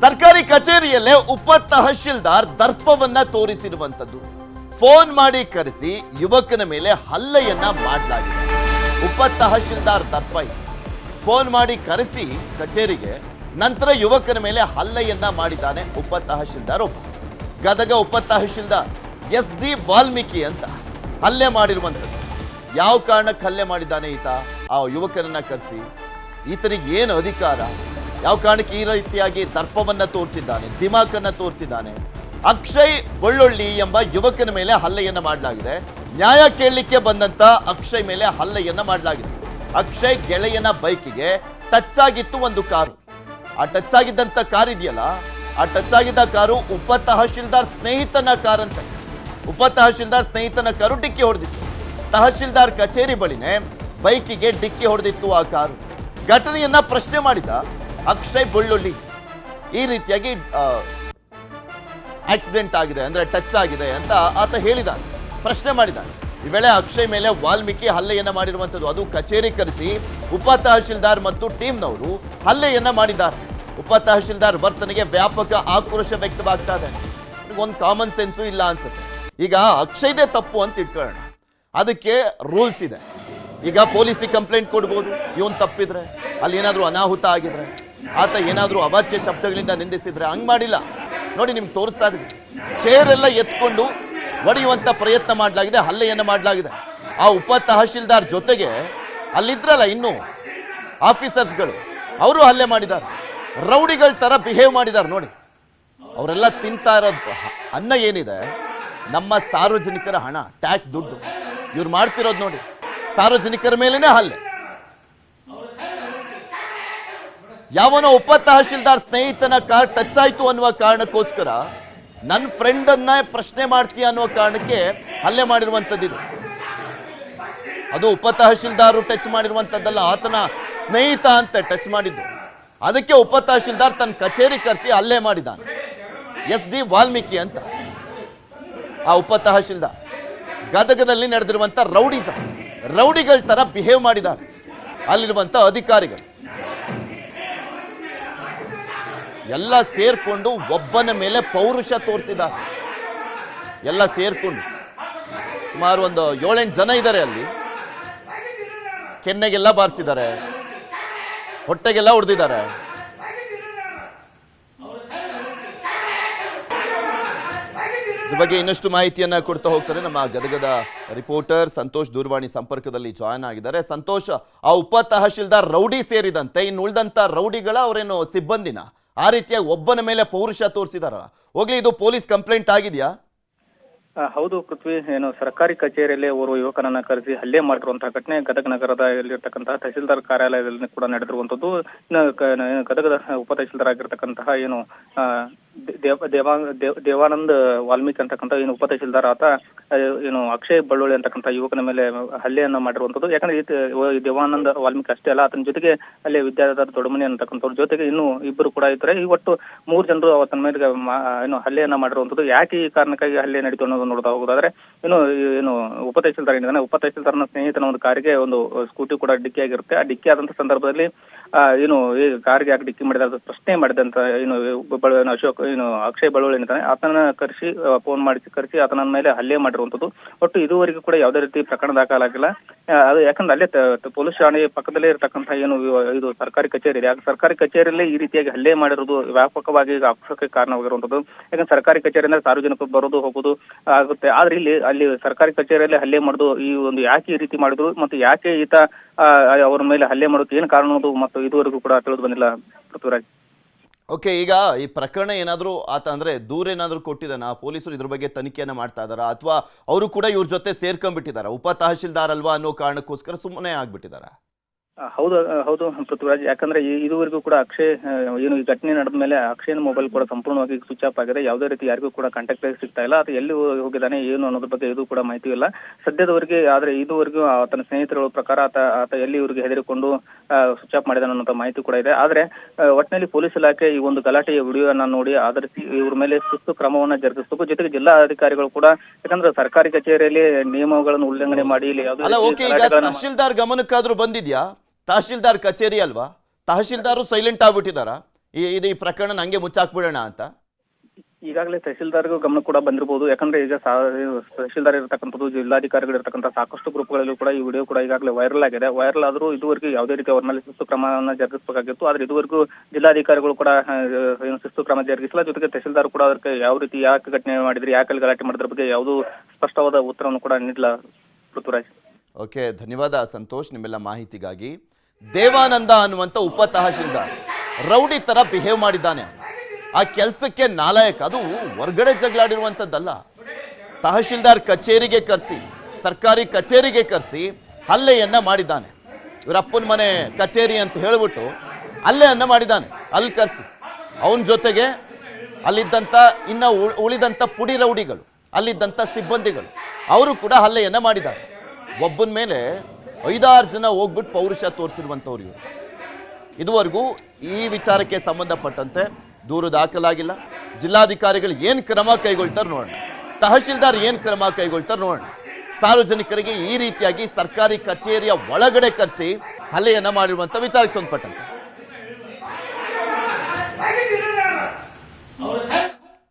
ಸರ್ಕಾರಿ ಕಚೇರಿಯಲ್ಲೇ ಉಪ ತಹಶೀಲ್ದಾರ್ ದರ್ಪವನ್ನ ತೋರಿಸಿರುವಂತದ್ದು. ಫೋನ್ ಮಾಡಿ ಕರೆಸಿ ಯುವಕನ ಮೇಲೆ ಹಲ್ಲೆಯನ್ನ ಮಾಡಲಾಗಿದೆ. ಉಪ ತಹಶೀಲ್ದಾರ್ ದರ್ಪ ಫೋನ್ ಮಾಡಿ ಕರೆಸಿ ಕಚೇರಿಗೆ, ನಂತರ ಯುವಕನ ಮೇಲೆ ಹಲ್ಲೆಯನ್ನ ಮಾಡಿದ್ದಾನೆ ಉಪ ತಹಶೀಲ್ದಾರ್ ಒಬ್ಬ. ಗದಗ ಉಪ ತಹಶೀಲ್ದಾರ್ SD ವಾಲ್ಮೀಕಿ ಅಂತ ಹಲ್ಲೆ ಮಾಡಿರುವಂಥದ್ದು. ಯಾವ ಕಾರಣಕ್ಕೆ ಹಲ್ಲೆ ಮಾಡಿದ್ದಾನೆ ಈತ? ಆ ಯುವಕನನ್ನ ಕರೆಸಿ ಈತನಿಗೆ ಏನು ಅಧಿಕಾರ? ಯಾವ ಕಾರಣಕ್ಕೆ ಈ ರೀತಿಯಾಗಿ ದರ್ಪವನ್ನ ತೋರಿಸಿದ್ದಾನೆ, ದಿಮಾಕನ್ನ ತೋರಿಸಿದ್ದಾನೆ? ಅಕ್ಷಯ್ ಬಳ್ಳೊಳ್ಳಿ ಎಂಬ ಯುವಕನ ಮೇಲೆ ಹಲ್ಲೆಯನ್ನ ಮಾಡಲಾಗಿದೆ. ನ್ಯಾಯ ಕೇಳಲಿಕ್ಕೆ ಬಂದಂತ ಅಕ್ಷಯ್ ಮೇಲೆ ಹಲ್ಲೆಯನ್ನ ಮಾಡಲಾಗಿದೆ. ಅಕ್ಷಯ್ ಗೆಳೆಯನ ಬೈಕಿಗೆ ಟಚ್ ಆಗಿತ್ತು ಒಂದು ಕಾರು. ಆ ಟಚ್ ಆಗಿದ್ದಂತ ಕಾರ್ ಇದೆಯಲ್ಲ, ಆ ಟಚ್ ಆಗಿದ್ದ ಕಾರು ಉಪ ತಹಶೀಲ್ದಾರ್ ಸ್ನೇಹಿತನ ಕಾರ್ ಅಂತ. ಉಪ ತಹಶೀಲ್ದಾರ್ ಸ್ನೇಹಿತನ ಕಾರು ಡಿಕ್ಕಿ ಹೊಡೆದಿತ್ತು. ತಹಶೀಲ್ದಾರ್ ಕಚೇರಿ ಬಳಿನೇ ಬೈಕಿಗೆ ಡಿಕ್ಕಿ ಹೊಡೆದಿತ್ತು ಆ ಕಾರು. ಘಟನೆಯನ್ನ ಪ್ರಶ್ನೆ ಮಾಡಿದ ಅಕ್ಷಯ್ ಬಳ್ಳೊಳ್ಳಿ. ಈ ರೀತಿಯಾಗಿ ಆಕ್ಸಿಡೆಂಟ್ ಆಗಿದೆ ಅಂದ್ರೆ ಟಚ್ ಆಗಿದೆ ಅಂತ ಆತ ಹೇಳಿದಾನೆ, ಪ್ರಶ್ನೆ ಮಾಡಿದ್ದಾನೆ. ಈ ವೇಳೆ ಅಕ್ಷಯ್ ಮೇಲೆ ವಾಲ್ಮೀಕಿ ಹಲ್ಲೆಯನ್ನ ಮಾಡಿರುವಂಥದ್ದು. ಅದು ಕಚೇರಿ ಕರೆಸಿ ಉಪ ತಹಶೀಲ್ದಾರ್ ಮತ್ತು ಟೀಮ್ನವರು ಹಲ್ಲೆಯನ್ನ ಮಾಡಿದ್ದಾರೆ. ಉಪ ತಹಶೀಲ್ದಾರ್ ವರ್ತನೆಗೆ ವ್ಯಾಪಕ ಆಕ್ರೋಶ ವ್ಯಕ್ತವಾಗ್ತಾ ಇದೆ. ಒಂದು ಕಾಮನ್ ಸೆನ್ಸು ಇಲ್ಲ ಅನ್ಸುತ್ತೆ. ಈಗ ಅಕ್ಷಯ್ದೇ ತಪ್ಪು ಅಂತ ಇಟ್ಕೊಳ್ಳೋಣ, ಅದಕ್ಕೆ ರೂಲ್ಸ್ ಇದೆ. ಈಗ ಪೊಲೀಸಿಗೆ ಕಂಪ್ಲೇಂಟ್ ಕೊಡ್ಬೋದು, ಇವನ್ ತಪ್ಪಿದ್ರೆ, ಅಲ್ಲಿ ಏನಾದರೂ ಅನಾಹುತ ಆಗಿದ್ರೆ, ಆತ ಏನಾದರೂ ಅವಾಚ್ಯ ಶಬ್ದಗಳಿಂದ ನಿಂದಿಸಿದ್ರೆ. ಹಂಗ್ ಮಾಡಿಲ್ಲ ನೋಡಿ, ನಿಮ್ಗೆ ತೋರಿಸ್ತಾ ಇದ್ವಿ. ಚೇರ್ ಎಲ್ಲ ಎತ್ಕೊಂಡು ಹೊಡೆಯುವಂತ ಪ್ರಯತ್ನ ಮಾಡಲಾಗಿದೆ, ಹಲ್ಲೆಯನ್ನ ಮಾಡಲಾಗಿದೆ. ಆ ಉಪ ತಹಶೀಲ್ದಾರ್ ಜೊತೆಗೆ ಅಲ್ಲಿದ್ರಲ್ಲ ಇನ್ನು ಆಫೀಸರ್ಸ್ಗಳು, ಅವರು ಹಲ್ಲೆ ಮಾಡಿದ್ದಾರೆ. ರೌಡಿಗಳ ತರ ಬಿಹೇವ್ ಮಾಡಿದ್ದಾರೆ ನೋಡಿ. ಅವರೆಲ್ಲ ತಿಂತಾ ಇರೋದು ಅನ್ನ ಏನಿದೆ, ನಮ್ಮ ಸಾರ್ವಜನಿಕರ ಹಣ, ಟ್ಯಾಕ್ಸ್ ದುಡ್ಡು. ಇವ್ರು ಮಾಡ್ತಿರೋದು ನೋಡಿ, ಸಾರ್ವಜನಿಕರ ಮೇಲೇನೆ ಹಲ್ಲೆ. ಯಾವನೋ ಉಪ ತಹಶೀಲ್ದಾರ್ ಸ್ನೇಹಿತನ ಕಾರ್ ಟಚ್ ಆಯ್ತು ಅನ್ನುವ ಕಾರಣಕ್ಕೋಸ್ಕರ ನನ್ನ ಫ್ರೆಂಡ್ ಅನ್ನ ಪ್ರಶ್ನೆ ಮಾಡ್ತೀಯ ಅನ್ನುವ ಕಾರಣಕ್ಕೆ ಹಲ್ಲೆ ಮಾಡಿರುವಂಥದ್ದು. ಅದು ಉಪ ತಹಶೀಲ್ದಾರ್ ಟಚ್ ಮಾಡಿರುವಂಥದ್ದಲ್ಲ, ಆತನ ಸ್ನೇಹಿತ ಅಂತ ಟಚ್ ಮಾಡಿದ್ದು. ಅದಕ್ಕೆ ಉಪ ತಹಶೀಲ್ದಾರ್ ತನ್ನ ಕಚೇರಿ ಕರೆಸಿ ಹಲ್ಲೆ ಮಾಡಿದ್ದಾನೆ. SD ವಾಲ್ಮೀಕಿ ಅಂತ ಆ ಉಪ ತಹಶೀಲ್ದಾರ್. ಗದಗದಲ್ಲಿ ನಡೆದಿರುವಂತ ರೌಡಿಗಳ ತರ ಬಿಹೇವ್ ಮಾಡಿದ್ದಾರೆ ಅಲ್ಲಿರುವಂತ ಅಧಿಕಾರಿಗಳು. ಎಲ್ಲ ಸೇರ್ಕೊಂಡು ಒಬ್ಬನ ಮೇಲೆ ಪೌರುಷ ತೋರಿಸಿದ್ದಾರೆ. ಎಲ್ಲ ಸೇರ್ಕೊಂಡು ಸುಮಾರು ಒಂದು 7-8 ಜನ ಇದ್ದಾರೆ ಅಲ್ಲಿ. ಕೆನ್ನೆಗೆಲ್ಲ ಬಾರಿಸಿದ್ದಾರೆ, ಹೊಟ್ಟೆಗೆಲ್ಲ ಹೊಡೆದಿದ್ದಾರೆ. ಇದ್ರ ಬಗ್ಗೆ ಇನ್ನಷ್ಟು ಮಾಹಿತಿಯನ್ನ ಕೊಡ್ತಾ ಹೋಗ್ತಾರೆ ನಮ್ಮ ಗದಗದ ರಿಪೋರ್ಟರ್ ಸಂತೋಷ್. ದೂರವಾಣಿ ಸಂಪರ್ಕದಲ್ಲಿ ಜಾಯ್ನ್ ಆಗಿದ್ದಾರೆ. ಸಂತೋಷ್, ಆ ಉಪ ತಹಶೀಲ್ದಾರ್ ರೌಡಿ ಸೇರಿದಂತೆ ಇನ್ನು ಉಳಿದಂತ ರೌಡಿಗಳ ಅವರೇನು ಸಿಬ್ಬಂದಿನ ಆ ರೀತಿಯಾಗಿ ಒಬ್ಬನ ಮೇಲೆ ಪೌರುಷ ತೋರಿಸಿದಾರಲ್ಲ, ಹೋಗ್ಲಿ ಇದು ಪೊಲೀಸ್ ಕಂಪ್ಲೇಂಟ್ ಆಗಿದೆಯಾ? ಹೌದು ಪೃಥ್ವಿ, ಏನು ಸರ್ಕಾರಿ ಕಚೇರಿಯಲ್ಲಿ ಓರ್ವ ಯುವಕನನ್ನ ಕರೆಸಿ ಹಲ್ಲೆ ಮಾಡಿರುವಂತಹ ಘಟನೆ ಗದಗ ನಗರದಲ್ಲಿರ್ತಕ್ಕಂತಹ ತಹಶೀಲ್ದಾರ್ ಕಾರ್ಯಾಲಯದಲ್ಲಿ ಕೂಡ ನಡೆದಿರುವಂತದ್ದು. ಗದಗದ ಉಪ ತಹಶೀಲ್ದಾರ್ ಆಗಿರ್ತಕ್ಕಂತಹ ಏನು ದೇವಾನಂದ್ ವಾಲ್ಮೀಕಿ ಅಂತಕ್ಕಂಥ ಏನು ಉಪ ತಹಶೀಲ್ದಾರ್, ಆತ ಏನು ಅಕ್ಷಯ್ ಬಳ್ಳೊಳ್ಳಿ ಅಂತಕ್ಕಂಥ ಯುವಕನ ಮೇಲೆ ಹಲ್ಲೆಯನ್ನ ಮಾಡಿರುವಂತದ್ದು. ಯಾಕಂದ್ರೆ ದೇವಾನಂದ್ ವಾಲ್ಮೀಕಿ ಅಷ್ಟೇ ಅಲ್ಲ, ಆತನ ಜೊತೆಗೆ ಅಲ್ಲಿ ವಿದ್ಯಾರ್ಥಿ ದೊಡ್ಡಮನಿ ಅಂತಕ್ಕಂಥವ್ರ ಜೊತೆಗೆ ಇನ್ನೂ ಇಬ್ಬರು ಕೂಡ ಇದ್ದಾರೆ. ಈ ಒಟ್ಟು 3 ಜನರು ಆತನ ಮೇಲೆ ಏನು ಹಲ್ಲೆಯನ್ನ ಮಾಡಿರುವಂತದ್ದು. ಯಾಕೆ ಈ ಕಾರಣಕ್ಕಾಗಿ ಹಲ್ಲೆ ನಡೀತು ಅನ್ನೋದು ನೋಡ್ತಾ ಹೋಗೋದಾದ್ರೆ, ಏನು ಉಪ ತಹಶೀಲ್ದಾರ್ ಏನಿದ್ದಾನೆ, ಉಪ ತಹಶೀಲ್ದಾರ್ನ ಸ್ನೇಹಿತನ ಒಂದು ಕಾರಿಗೆ ಒಂದು ಸ್ಕೂಟಿ ಕೂಡ ಡಿಕ್ಕಿ ಆಗಿರುತ್ತೆ. ಆ ಡಿಕ್ಕಿ ಆದಂತ ಸಂದರ್ಭದಲ್ಲಿ ಏನು ಈ ಕಾರಿಗೆ ಯಾಕೆ ಡಿಕ್ಕಿ ಮಾಡಿದ ಪ್ರಶ್ನೆ ಮಾಡಿದಂತ ಏನು ಅಕ್ಷಯ್ ಬಳ್ಳೊಳ್ಳಿ ಏನಿದ್ದಾನೆ, ಆತನ ಕರೆಸಿ ಫೋನ್ ಮಾಡಿ ಕರೆಸಿ ಆತನ ಮೇಲೆ ಹಲ್ಲೆ ಮಾಡಿರುವಂತದ್ದು. ಒಟ್ಟು ಇದುವರೆಗೂ ಕೂಡ ಯಾವುದೇ ರೀತಿ ಪ್ರಕರಣ ದಾಖಲಾಗಿಲ್ಲ. ಅದು ಯಾಕಂದ್ರೆ ಅಲ್ಲೇ ಪೊಲೀಸ್ ಠಾಣೆ ಪಕ್ಕದಲ್ಲೇ ಇರತಕ್ಕಂತ ಏನು ಇದು ಸರ್ಕಾರಿ ಕಚೇರಿ ಇದೆ, ಸರ್ಕಾರಿ ಕಚೇರಿಯಲ್ಲೇ ಈ ರೀತಿಯಾಗಿ ಹಲ್ಲೆ ಮಾಡಿರೋದು ವ್ಯಾಪಕವಾಗಿ ಆಕ್ರೋಶಕ್ಕೆ ಕಾರಣವಾಗಿರುವಂತದ್ದು. ಯಾಕಂದ್ರೆ ಸರ್ಕಾರಿ ಕಚೇರಿ ಅಂದ್ರೆ ಸಾರ್ವಜನಿಕರು ಬರೋದು ಹೋಗೋದು ಆಗುತ್ತೆ. ಆದ್ರೆ ಅಲ್ಲಿ ಸರ್ಕಾರಿ ಕಚೇರಿಯಲ್ಲಿ ಹಲ್ಲೆ ಮಾಡೋದು, ಈ ಒಂದು ಯಾಕೆ ಈ ರೀತಿ ಮಾಡಿದ್ರು ಮತ್ತು ಯಾಕೆ ಈತ ಅವ್ರ ಮೇಲೆ ಹಲ್ಲೆ ಮಾಡೋದು ಏನು ಕಾರಣ ಅನ್ನೋದು ಮತ್ತು ಇದುವರೆಗೂ ಕೂಡ ತಿಳಿದು ಬಂದಿಲ್ಲ ಪೃಥ್ವಿರಾಜ್. ಓಕೆ, ಈಗ ಈ ಪ್ರಕರಣ ಏನಾದರೂ ಆತ ಅಂದ್ರೆ ದೂರ ಏನಾದರೂ ಕೊಟ್ಟಿದ್ದಾನ? ಪೊಲೀಸರು ಇದ್ರ ಬಗ್ಗೆ ತನಿಖೆಯನ್ನ ಮಾಡ್ತಾ ಇದಾರ, ಅಥವಾ ಅವರು ಕೂಡ ಇವ್ರ ಜೊತೆ ಸೇರ್ಕೊಂಡ್ಬಿಟ್ಟಿದಾರ? ಉಪ ತಹಶೀಲ್ದಾರ್ ಅಲ್ವಾ ಅನ್ನೋ ಕಾರಣಕ್ಕೋಸ್ಕರ ಸುಮ್ಮನೆ ಆಗ್ಬಿಟ್ಟಿದಾರ? ಹೌದು ಪೃಥ್ವಿರಾಜ್, ಯಾಕಂದ್ರೆ ಇದುವರೆಗೂ ಕೂಡ ಅಕ್ಷಯ್ ಏನು ಈ ಘಟನೆ ನಡೆದ ಮೇಲೆ ಅಕ್ಷಯ್ ಮೊಬೈಲ್ ಕೂಡ ಸಂಪೂರ್ಣವಾಗಿ ಸ್ವಿಚ್ ಆಫ್ ಆಗಿದೆ. ಯಾವುದೇ ರೀತಿ ಯಾರಿಗೂ ಕೂಡ ಕಾಂಟ್ಯಾಕ್ಟ್ ಸಿಗ್ತಾ ಇಲ್ಲ. ಅದು ಎಲ್ಲಿ ಹೋಗಿದ್ದಾನೆ ಏನು ಅನ್ನೋದ್ರ ಬಗ್ಗೆ ಇದು ಕೂಡ ಮಾಹಿತಿ ಇಲ್ಲ ಸದ್ಯದವರೆಗೆ. ಆದ್ರೆ ಇದುವರೆಗೂ ಆತನ ಸ್ನೇಹಿತರ ಪ್ರಕಾರ ಆತ ಎಲ್ಲಿ ಇವರಿಗೆ ಹೆದರಿಕೊಂಡು ಸ್ವಿಚ್ ಆಫ್ ಮಾಡಿದಾನೆ ಅನ್ನೋ ಮಾಹಿತಿ ಕೂಡ ಇದೆ. ಆದ್ರೆ ಒಟ್ಟಿನಲ್ಲಿ ಪೊಲೀಸ್ ಇಲಾಖೆ ಈ ಒಂದು ಗಲಾಟೆಯ ವಿಡಿಯೋನ ನೋಡಿ ಆಧರಿಸಿ ಇವ್ರ ಮೇಲೆ ಶಿಸ್ತು ಕ್ರಮವನ್ನ ಜರುಗಿಸಬೇಕು. ಜೊತೆಗೆ ಜಿಲ್ಲಾ ಅಧಿಕಾರಿಗಳು ಕೂಡ, ಯಾಕಂದ್ರೆ ಸರ್ಕಾರಿ ಕಚೇರಿಯಲ್ಲಿ ನಿಯಮಗಳನ್ನು ಉಲ್ಲಂಘನೆ ಮಾಡಿ ಇಲ್ಲಿ ತಹಶೀಲ್ದಾರ್ ಗಮನಕ್ಕಾದ್ರೂ ಬಂದಿದ್ಯಾ? ತಹಶೀಲ್ದಾರ್ ಕಚೇರಿ ಅಲ್ವಾ, ತಹಶೀಲ್ದಾರು ಸೈಲೆಂಟ್ ಆಗ್ಬಿಟ್ಟಿದಾರ? ಇದು ಈ ಪ್ರಕರಣ ಹಂಗೆ ಮುಚ್ಚಾಕ್ಬಿಡೋಣ ಅಂತ? ಈಗಾಗಲೇ ತಹಸೀಲ್ದಾರ್ಗೂ ಗಮನ ಕೂಡ ಬಂದಿರಬಹುದು. ಯಾಕಂದ್ರೆ ಈಗ ತಹಸೀಲ್ದಾರ್ ಇರತಕ್ಕಂಥದ್ದು, ಜಿಲ್ಲಾಧಿಕಾರಿಗಳು ಇರತಕ್ಕಂಥ ಸಾಕಷ್ಟು ಗ್ರೂಪ್ಗಳಲ್ಲೂ ಕೂಡ ಈ ವಿಡಿಯೋ ಕೂಡ ಈಗಾಗಲೇ ವೈರಲ್ ಆಗಿದೆ. ವೈರಲ್ ಆದರೂ ಇದುವರೆಗೂ ಯಾವುದೇ ರೀತಿ ಅವ್ರ ಮೇಲೆ ಶಿಸ್ತು ಕ್ರಮವನ್ನು ಜರುಗಿಸಬೇಕಾಗಿತ್ತು. ಆದ್ರೆ ಇದುವರೆಗೂ ಜಿಲ್ಲಾಧಿಕಾರಿಗಳು ಕೂಡ ಏನು ಶಿಸ್ತು ಕ್ರಮ ಜರುಗಿಸಿಲ್ಲ. ಜೊತೆಗೆ ತಹಸೀಲ್ದಾರ್ ಕೂಡ ಅದಕ್ಕೆ ಯಾವ ರೀತಿ ಯಾಕೆ ಘಟನೆ ಮಾಡಿದ್ರಿ, ಯಾಕೆ ಅಲ್ಲಿ ಗಲಾಟೆ ಮಾಡಿದ್ರ ಬಗ್ಗೆ ಯಾವುದೂ ಸ್ಪಷ್ಟವಾದ ಉತ್ತರವನ್ನು ಕೂಡ ನೀಡಿಲ್ಲ ಪೃಥ್ವಿರಾಜ್. ಓಕೆ, ಧನ್ಯವಾದ ಸಂತೋಷ್ ನಿಮ್ಮೆಲ್ಲ ಮಾಹಿತಿಗಾಗಿ. ದೇವಾನಂದ ಅನ್ನುವಂಥ ಉಪ ತಹಶೀಲ್ದಾರ್ ರೌಡಿ ತರ ಬಿಹೇವ್ ಮಾಡಿದ್ದಾನೆ. ಆ ಕೆಲಸಕ್ಕೆ ನಾಲಾಯಕ. ಅದು ಹೊರಗಡೆ ಜಗಳಾಡಿರುವಂಥದ್ದಲ್ಲ. ತಹಶೀಲ್ದಾರ್ ಕಚೇರಿಗೆ ಕರೆಸಿ, ಸರ್ಕಾರಿ ಕಚೇರಿಗೆ ಕರೆಸಿ ಹಲ್ಲೆಯನ್ನ ಮಾಡಿದ್ದಾನೆ. ಇವರಪ್ಪನ ಮನೆ ಕಚೇರಿ ಅಂತ ಹೇಳ್ಬಿಟ್ಟು ಹಲ್ಲೆಯನ್ನ ಮಾಡಿದ್ದಾನೆ. ಅಲ್ಲಿ ಕರೆಸಿ ಅವನ ಜೊತೆಗೆ ಅಲ್ಲಿದ್ದಂಥ ಇನ್ನು ಉಳಿದಂಥ ಪುಡಿ ರೌಡಿಗಳು, ಅಲ್ಲಿದ್ದಂಥ ಸಿಬ್ಬಂದಿಗಳು ಅವರು ಕೂಡ ಹಲ್ಲೆಯನ್ನ ಮಾಡಿದ್ದಾರೆ. ಒಬ್ಬನ ಮೇಲೆ 5-6 ಜನ ಹೋಗ್ಬಿಟ್ಟು ಪೌರುಷ ತೋರಿಸಿರುವಂಥವ್ರು ಇವರು. ಇದುವರೆಗೂ ಈ ವಿಚಾರಕ್ಕೆ ಸಂಬಂಧಪಟ್ಟಂತೆ ದೂರು ದಾಖಲಾಗಿಲ್ಲ. ಜಿಲ್ಲಾಧಿಕಾರಿಗಳು ಏನು ಕ್ರಮ ಕೈಗೊಳ್ತಾರೆ ನೋಡೋಣ, ತಹಶೀಲ್ದಾರ್ ಏನು ಕ್ರಮ ಕೈಗೊಳ್ತಾರೆ ನೋಡೋಣ. ಸಾರ್ವಜನಿಕರಿಗೆ ಈ ರೀತಿಯಾಗಿ ಸರ್ಕಾರಿ ಕಚೇರಿಯ ಒಳಗಡೆ ಕರೆಸಿ ಹಲ್ಲೆಯನ್ನ ಮಾಡಿರುವಂಥ ವಿಚಾರಕ್ಕೆ ಸಂಬಂಧಪಟ್ಟಂತೆ